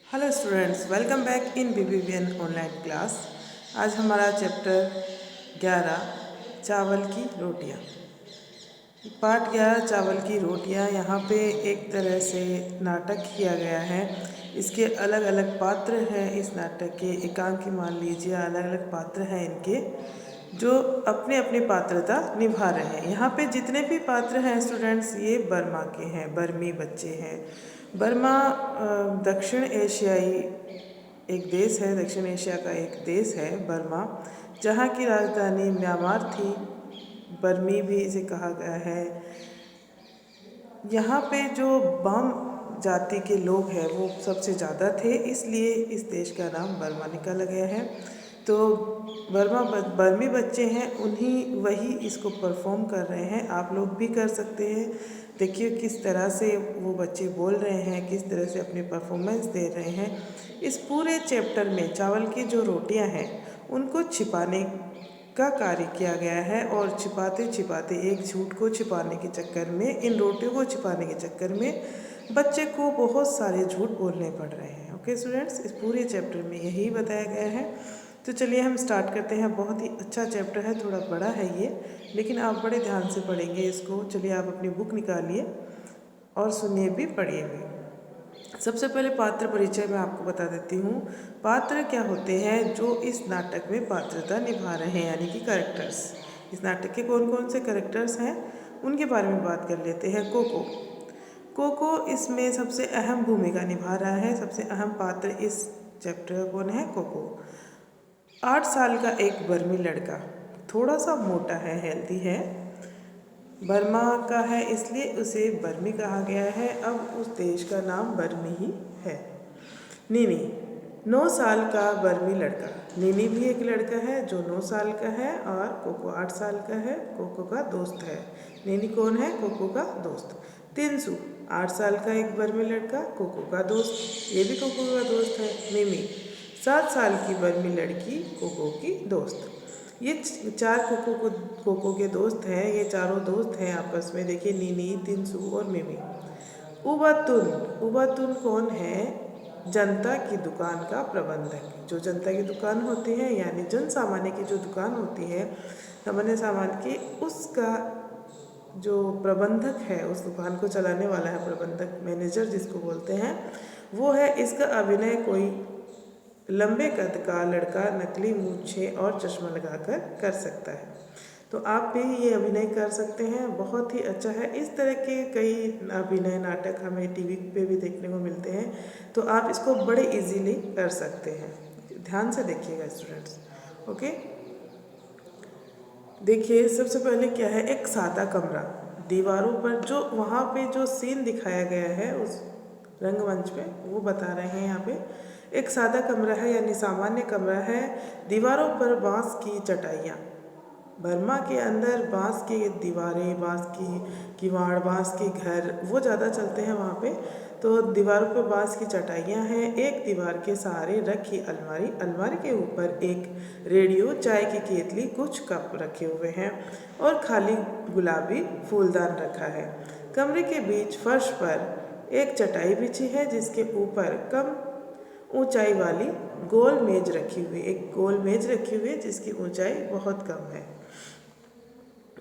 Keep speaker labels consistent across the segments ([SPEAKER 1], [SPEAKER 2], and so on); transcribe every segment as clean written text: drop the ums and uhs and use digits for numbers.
[SPEAKER 1] Hello students, welcome back in BBVN online class. आज हमारा chapter 11 चावल की रोटियां, पार्ट 11 चावल की रोटियां। यहाँ पे एक तरह से नाटक किया गया है। इसके अलग अलग पात्र हैं। इस नाटक के एकांकी मान लीजिए, अलग अलग पात्र हैं इनके, जो अपने अपनी पात्रता निभा रहे हैं। यहाँ पे जितने भी पात्र हैं स्टूडेंट्स, ये बर्मा के हैं, बर्मी बच्चे हैं। बर्मा दक्षिण एशियाई एक देश है, दक्षिण एशिया का एक देश है बर्मा, जहाँ की राजधानी म्यांमार थी। बर्मी भी इसे कहा गया है। यहाँ पे जो बाम जाति के लोग हैं वो सबसे ज़्यादा थे, इसलिए इस देश का नाम बर्मा निकाला गया है। तो बर्मी बच्चे हैं, उन्हीं वही इसको परफॉर्म कर रहे हैं। आप लोग भी कर सकते हैं। देखिए किस तरह से वो बच्चे बोल रहे हैं, किस तरह से अपनी परफॉर्मेंस दे रहे हैं। इस पूरे चैप्टर में चावल की जो रोटियां हैं उनको छिपाने का कार्य किया गया है, और छिपाते छिपाते एक झूठ को छिपाने के चक्कर में, इन रोटियों को छिपाने के चक्कर में बच्चे को बहुत सारे झूठ बोलने पड़ रहे हैं। ओके स्टूडेंट्स, इस पूरे चैप्टर में यही बताया गया है। तो चलिए हम स्टार्ट करते हैं। बहुत ही अच्छा चैप्टर है, थोड़ा बड़ा है ये, लेकिन आप बड़े ध्यान से पढ़ेंगे इसको। चलिए आप अपनी बुक निकालिए और सुनिए भी, पढ़िए भी। सबसे पहले पात्र परिचय मैं आपको बता देती हूँ। पात्र क्या होते हैं जो इस नाटक में पात्रता निभा रहे हैं, यानी कि कैरेक्टर्स। इस नाटक के कौन कौन से कैरेक्टर्स हैं उनके बारे में बात कर लेते हैं। कोको कोको इसमें सबसे अहम भूमिका निभा रहा है। सबसे अहम पात्र इस चैप्टर का कौन है? कोको। 8 साल का एक बर्मी लड़का, थोड़ा सा मोटा है, हेल्दी है, बर्मा का है, इसलिए उसे बर्मी कहा गया है। अब उस देश का नाम बर्मी ही है। नीनी, 9 साल का बर्मी लड़का। नीनी भी एक लड़का है जो 9 साल का है, और कोको 8 साल का है, कोको का दोस्त है। नीनी कौन है? कोको का दोस्त। तिनसु, 8 साल का एक बर्मी लड़का, कोको का दोस्त, ये भी कोको का दोस्त है। मिमी, 7 साल की बर्मी लड़की, कोको की दोस्त। ये चार कोको के दोस्त हैं। ये चारों दोस्त हैं आपस में। देखिए, नीनी, तिनसु और मिमी। उबातुन, उबातुन कौन है? जनता की दुकान का प्रबंधक। जो जनता की दुकान होती है, यानी जन सामान्य की जो दुकान होती है, सामान्य सामान की, उसका जो प्रबंधक है, उस दुकान को चलाने वाला है प्रबंधक, मैनेजर जिसको बोलते हैं, वो है। इसका अभिनय कोई लंबे कद का लड़का नकली मूछे और चश्मा लगाकर कर सकता है। तो आप भी ये अभिनय कर सकते हैं, बहुत ही अच्छा है। इस तरह के कई अभिनय नाटक हमें टीवी पे भी देखने को मिलते हैं, तो आप इसको बड़े इजीली कर सकते हैं। ध्यान से देखिएगा स्टूडेंट्स। ओके, देखिए सबसे पहले क्या है, एक सादा कमरा। दीवारों पर जो वहाँ पे जो सीन दिखाया गया है उस रंगमंच पे, वो बता रहे हैं। यहाँ पे एक सादा कमरा है, यानी सामान्य कमरा है। दीवारों पर बांस की चटाइयाँ। बर्मा के अंदर बांस की दीवारें, बांस की किवाड़, बांस के घर, वो ज़्यादा चलते हैं वहाँ पे। तो दीवारों पर बांस की चटाइयाँ हैं। एक दीवार के सहारे रखी अलमारी, अलमारी के ऊपर एक रेडियो, चाय की केतली, कुछ कप रखे हुए हैं, और खाली गुलाबी फूलदान रखा है। कमरे के बीच फर्श पर एक चटाई बिछी है, जिसके ऊपर कम ऊंचाई वाली गोल मेज रखी हुई, एक गोल मेज रखी हुई है जिसकी ऊंचाई बहुत कम है।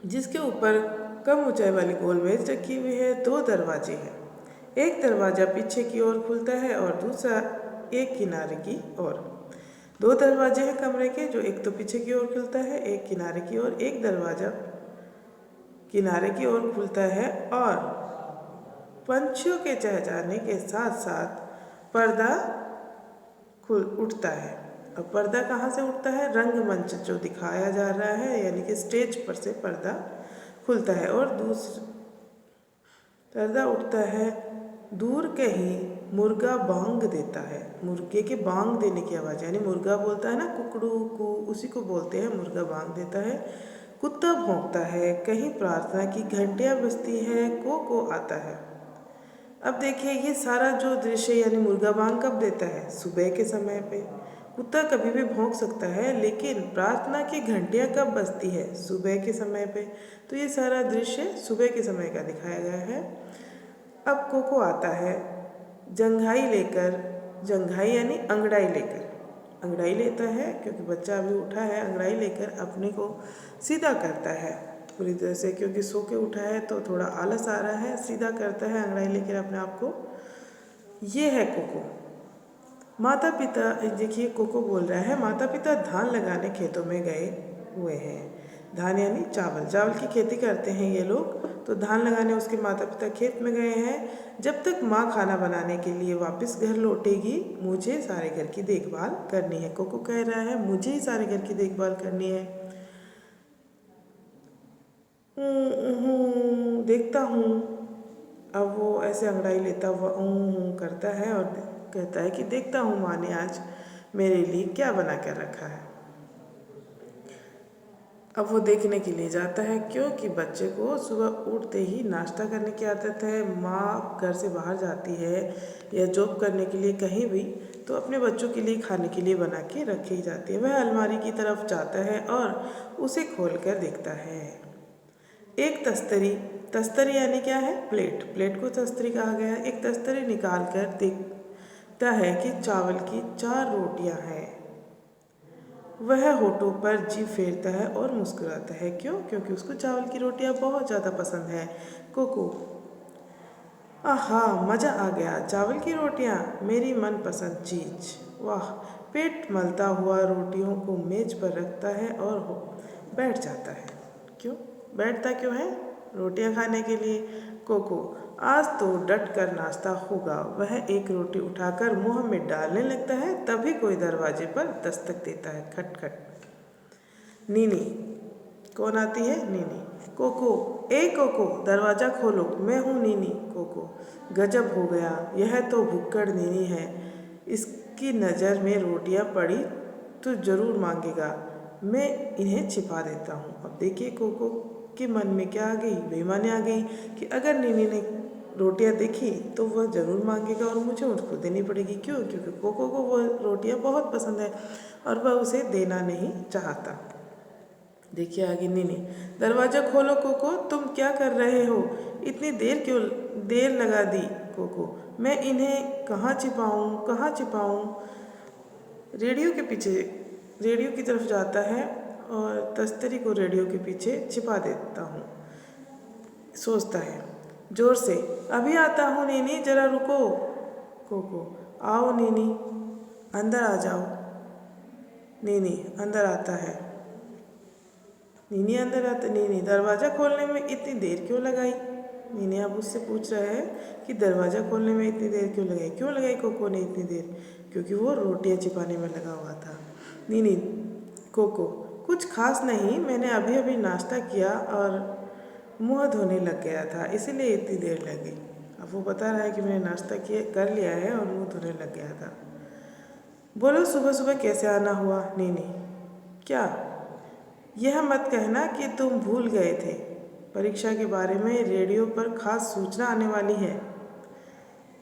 [SPEAKER 1] जिसके ऊपर कम ऊंचाई वाली गोल मेज रखी हुई है। 2 दरवाजे हैं। एक दरवाज़ा पीछे की ओर खुलता है और दूसरा एक किनारे की ओर। 2 दरवाजे हैं कमरे के, जो एक तो पीछे की ओर खुलता है, एक किनारे की ओर। एक दरवाज़ा किनारे की ओर खुलता है, और पंछियों के चहचहाने के साथ साथ पर्दा खुल उठता है। अब पर्दा कहाँ से उठता है? रंगमंच जो दिखाया जा रहा है, यानी कि स्टेज पर से पर्दा खुलता है, और दूसरा पर्दा उठता है। दूर कहीं मुर्गा बांग देता है। मुर्गे के बांग देने की आवाज़, यानी मुर्गा बोलता है ना, कुकड़ू कू, उसी को बोलते हैं मुर्गा बांग देता है। कुत्ता भौंकता है। कहीं प्रार्थना की घंटियाँ बजती है। को आता है। अब देखिए, ये सारा जो दृश्य, यानी मुर्गा बांग कब देता है? सुबह के समय पे। कुत्ता कभी भी भौंक सकता है, लेकिन प्रार्थना की घंटियाँ कब बजती है? सुबह के समय पे। तो ये सारा दृश्य सुबह के समय का दिखाया गया है। अब कोको आता है, जंघाई लेकर जंघाई यानी अंगड़ाई लेकर, अंगड़ाई लेता है क्योंकि बच्चा अभी उठा है, अंगड़ाई लेकर अपने को सीधा करता है पूरी तरह से, क्योंकि सो के उठा है तो थोड़ा आलस आ रहा है, सीधा करता है अंगड़ाई लेकर अपने आप को। ये है कोको। माता पिता, देखिए कोको बोल रहा है माता पिता धान लगाने खेतों में गए हुए हैं। धान यानी चावल, चावल की खेती करते हैं ये लोग, तो धान लगाने उसके माता पिता खेत में गए हैं। जब तक माँ खाना बनाने के लिए वापस घर लौटेगी मुझे सारे घर की देखभाल करनी है। कोको कह रहा है मुझे ही सारे घर की देखभाल करनी है। देखता हूँ। अब वो ऐसे अंगड़ाई लेता हुआ करता है और कहता है कि देखता हूँ माँ ने आज मेरे लिए क्या बना कर रखा है। अब वो देखने के लिए जाता है, क्योंकि बच्चे को सुबह उठते ही नाश्ता करने की आदत है। माँ घर से बाहर जाती है या जॉब करने के लिए कहीं भी, तो अपने बच्चों के लिए खाने के लिए बना के रखी जाती है। वह अलमारी की तरफ जाता है और उसे खोल कर देखता है। एक तस्तरी, तस्तरी यानी क्या है? प्लेट, प्लेट को तस्तरी कहा गया है। एक तस्तरी निकाल कर देखता है कि चावल की 4 रोटियां हैं। वह होठों पर जीभ फेरता है और मुस्कुराता है। क्यों? क्योंकि उसको चावल की रोटियां बहुत ज़्यादा पसंद है। कोको, आहा मज़ा आ गया, चावल की रोटियां मेरी मनपसंद चीज़। वाह। पेट मलता हुआ रोटियों को मेज पर रखता है और बैठ जाता है। क्यों बैठता क्यों है? रोटियां खाने के लिए। कोको, आज तो डट कर नाश्ता होगा। वह एक रोटी उठाकर मुंह में डालने लगता है, तभी कोई दरवाजे पर दस्तक देता है। खट खट। नीनी। कौन आती है? नीनी। कोको, ए कोको दरवाज़ा खोलो, मैं हूँ नीनी। कोको, गजब हो गया, यह तो भुक्कड़ नीनी है, इसकी नज़र में रोटियां पड़ी तो ज़रूर मांगेगा, मैं इन्हें छिपा देता हूँ। अब देखिए कोको के मन में क्या आ गई? बेईमानी आ गई कि अगर नीनी ने रोटियां देखी तो वह ज़रूर मांगेगा और मुझे उसको देनी पड़ेगी। क्यों? क्योंकि कोको को वो रोटियां बहुत पसंद है और वह उसे देना नहीं चाहता। देखिए आगे नीनी, दरवाज़ा खोलो कोको, तुम क्या कर रहे हो? इतनी देर लगा दी। कोको, मैं इन्हें कहाँ छिपाऊँ, कहाँ छिपाऊँ? रेडियो के पीछे, रेडियो की तरफ जाता है और तस्तरी को रेडियो के पीछे छिपा देता हूँ। सोचता है जोर से, अभी आता हूँ नीनी, जरा रुको। कोको, आओ नीनी, अंदर आ जाओ। नीनी अंदर आता है। नीनी अंदर आता, नीनी दरवाज़ा खोलने में इतनी देर क्यों लगाई? नीनी अब उससे पूछ रहा है कि दरवाज़ा खोलने में इतनी देर क्यों लगाई? क्यों लगाई कोको ने इतनी देर? क्योंकि वो रोटियां छिपाने में लगा हुआ था। नीनी, कोको, कुछ खास नहीं, मैंने अभी अभी नाश्ता किया और मुँह धोने लग गया था, इसीलिए इतनी देर लगी। अब वो बता रहा है कि मैंने नाश्ता कर लिया है और मुँह धोने लग गया था। बोलो सुबह सुबह कैसे आना हुआ? नीनी, क्या? यह मत कहना कि तुम भूल गए थे, परीक्षा के बारे में रेडियो पर खास सूचना आने वाली है।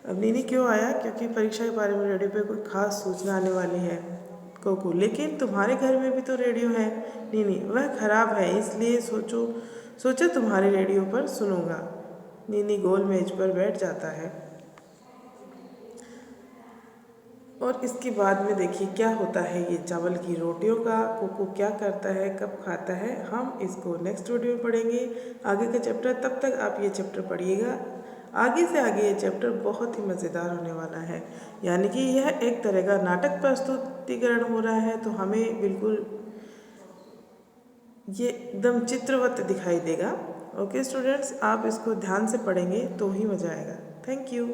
[SPEAKER 1] अब नीनी क्यों आया? क्योंकि परीक्षा के बारे में रेडियो पे कोई खास सूचना आने वाली है। कोको, लेकिन तुम्हारे घर में भी तो रेडियो है। नीनी, वह खराब है, इसलिए सोचा तुम्हारे रेडियो पर सुनूंगा। नीनी गोल मेज पर बैठ जाता है और इसके बाद में देखिए क्या होता है ये चावल की रोटियों का। कोको क्या करता है, कब खाता है, हम इसको नेक्स्ट वीडियो में पढ़ेंगे, आगे का चैप्टर। तब तक आप ये चैप्टर पढ़िएगा। आगे से आगे ये चैप्टर बहुत ही मज़ेदार होने वाला है, यानी कि यह एक तरह का नाटक प्रस्तुतिकरण हो रहा है, तो हमें बिल्कुल ये एकदम चित्रवत दिखाई देगा। ओके स्टूडेंट्स, आप इसको ध्यान से पढ़ेंगे तो ही मज़ा आएगा। Thank you.